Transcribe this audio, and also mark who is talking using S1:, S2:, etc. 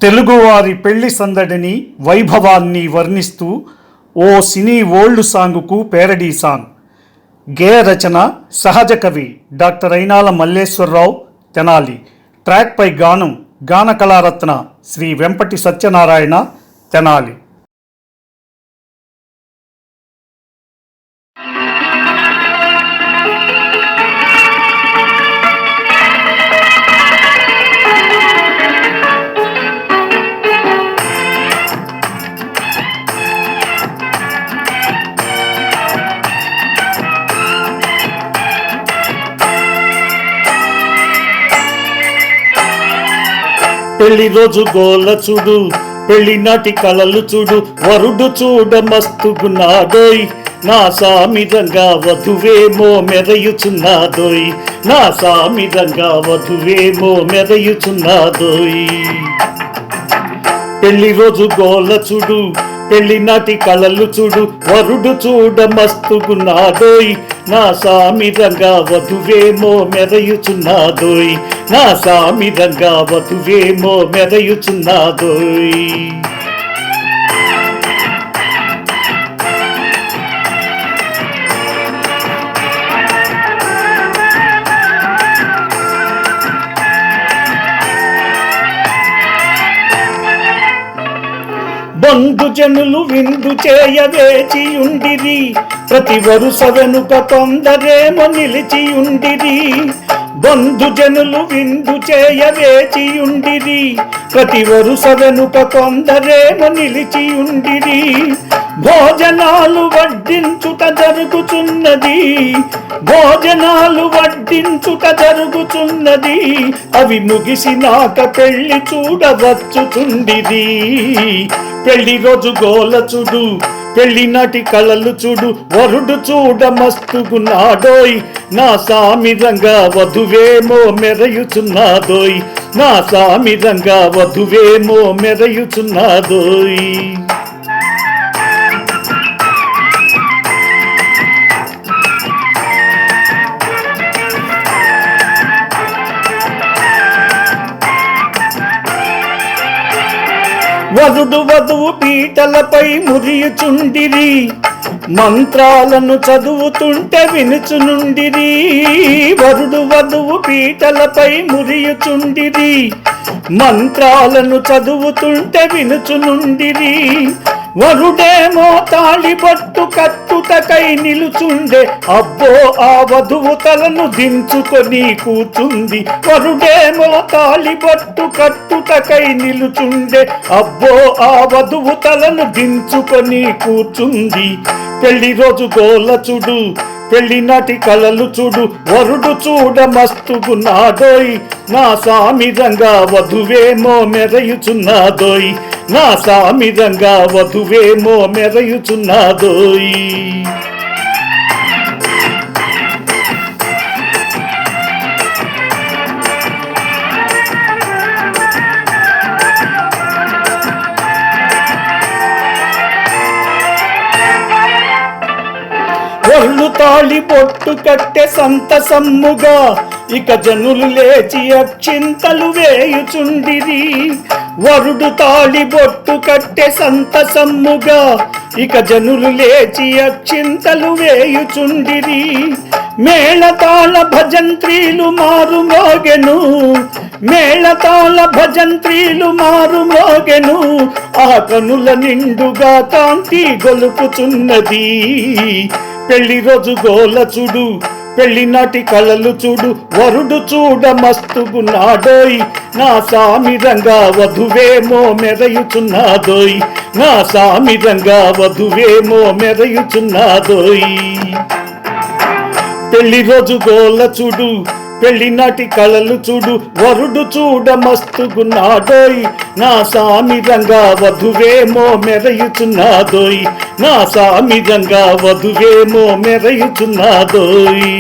S1: తెలుగువారి పెళ్లి సందడిని వైభవాన్ని వర్ణిస్తూ ఓ సినీ ఓల్డ్ సాంగుకు పేరడీ సాంగ్. గేయ రచన సహజ కవి డాక్టర్ అయినాల మల్లేశ్వరరావు తెనాలి. ట్రాక్పై గానం గాన కళారత్న శ్రీ వెంపటి సత్యనారాయణ తెనాలి. పెళ్లి రోజు గోల చూడు, పెళ్లి నాటి కళలు చూడు, వరుడు చూడ మస్తుగున్నాడోయ్, నా సామిరంగా వధువేమో మెరయుచున్నాదోయ్, నా సామిరంగా వధువేమో మెరయుచున్నాదోయ్. పెళ్లి రోజు గోల చూడు, పెళ్లి నాటి కళలు చూడు, వరుడు చూడ మస్తుగున్నాడోయ్, నా సామిరంగా వధువేమో మెరయుచున్నాదోయ్, నా సామిరంగా వధువేమో మెరయుచున్నాదోయ్. బంధుజనులు విందు చేయవేచియుండిరి, ప్రతి వరుస వెనుక కొందరేమో నిలిచియుండిరి. బంధుజనులు విందు చేయవేచియుండిరి, ప్రతి వరుస వెనుక కొందరేమో నిలిచియుండిరి. భోజనాలు వడ్డించుట జరుగుచున్నది, భోజనాలు వడ్డించుట జరుగుచున్నది, అవి ముగిసినాక పెళ్లి చూడవచ్చుచుండిరి. పెళ్లి రోజు గోల చూడు, పెళ్లి నాటి కళలు చూడు, వరుడు చూడ మస్తుగున్నాడోయ్, నా సామిరంగా వధువేమో మెరయుచున్నాదోయ్, నా సామిరంగా వధువేమో మెరయుచున్నాదోయ్. వరుడు వధువు పీటలపై మురియుచుండిరి, మంత్రాలను చదువుతుంటే వినుచునుండిరి. వరుడు వధువు పీటలపై మురియుచుండిరి, మంత్రాలను చదువుతుంటే వినుచునుండిరి. వరుడేమో తాళిబొట్టు కట్టుటకై నిలుచుండే, అబ్బో ఆ వధువు తలను దించుకొని కూర్చుంది. వరుడేమో తాళిబొట్టు కట్టుటకై నిలుచుండే, అబ్బో ఆ వధువు తలను దించుకొని కూర్చుంది. పెళ్లి రోజు గోల చూడు, పెళ్లి నాటి కళలు చూడు, వరుడు చూడ మస్తుగున్నాడోయ్, నా సామిరంగా వధువేమో మెరయుచున్నాదోయ్, నా సామిరంగా వధువేమో మెరయుచున్నాదోయ్. ఒళ్ళు తాళి బొట్టు కట్టె సంతసమ్ముగా, ఇక జనులు లేచి అక్షింతలు వేయుచుండిరి. వరుడు తాళి బొట్టు కట్టె సంతసమ్ముగా, ఇక జనులు లేచి అక్షింతలు వేయుచుండిరి. మేళతాళ భజంత్రీలు మారు మోగెను, మేళతాళ భజంత్రీలు మారు మోగెను, ఆ కనుల నిండుగా కాంతి గొలుపుచున్నది. పెళ్లి రోజు గోల చూడు, పెళ్లి నాటి కళలు చూడు, వరుడు చూడ మస్తుగున్నాడోయ్, నా సామిరంగా వధువేమో మెరయుచున్నాదోయ్, నా సామిరంగా వధువేమో మెరయుచున్నాదోయ్. పెళ్లి రోజు గోల చూడు, పెళ్లి నాటి కళలు చూడు, వరుడు చూడ మస్తుగున్నాడోయ్, నా సామిరంగా వధువేమో మెరయుచున్నాదోయ్, నా సామిరంగా వధువేమో మెరయుచున్నాదోయ్.